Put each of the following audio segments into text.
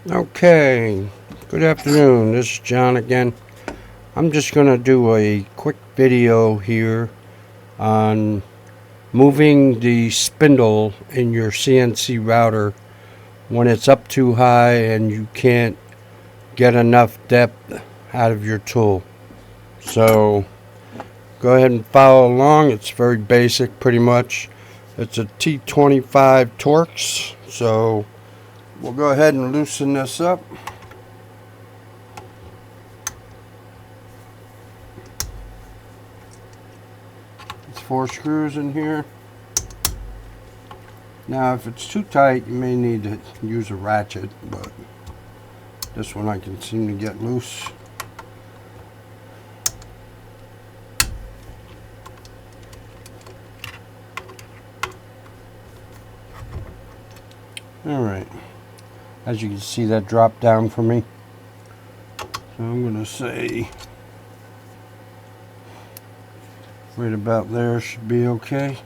Okay, good afternoon. This is John again. I'm just going to do a quick video here on moving the spindle in your CNC router when it's up too high and you can't get enough depth out of your tool. So go ahead and follow along. It's very basic, pretty much. It's a T25 Torx, so we'll go ahead and loosen this up. It's 4 screws in here. Now if it's too tight, you may need to use a ratchet, but this one I can seem to get loose. Alright, as you can see, that dropped down for me. So I'm going to say right about there should be okay.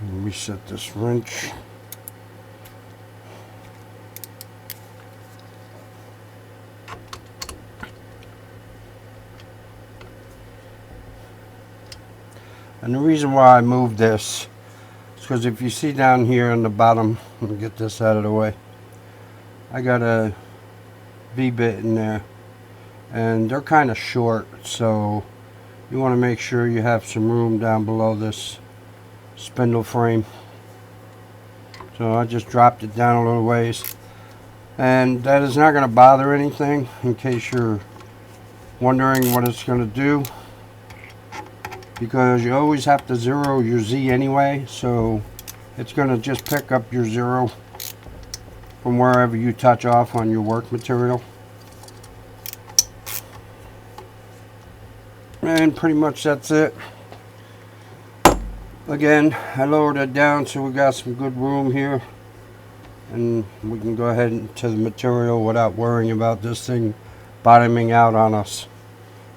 And reset this wrench. And the reason why I moved this is because if you see down here on the bottom, let me get this out of the way, I got a V-bit in there and they're kind of short, so you want to make sure you have some room down below this spindle frame. So I just dropped it down a little ways, and that is not going to bother anything, in case you're wondering what it's going to do, because you always have to zero your Z anyway, so it's going to just pick up your zero from wherever you touch off on your work material. And pretty much that's it. Again, I lowered it down so we got some good room here, and we can go ahead into the material without worrying about this thing bottoming out on us.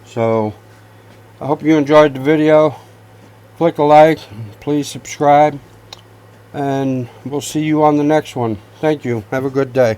So I hope you enjoyed the video. Click a like, please subscribe, and we'll see you on the next one. Thank you. Have a good day.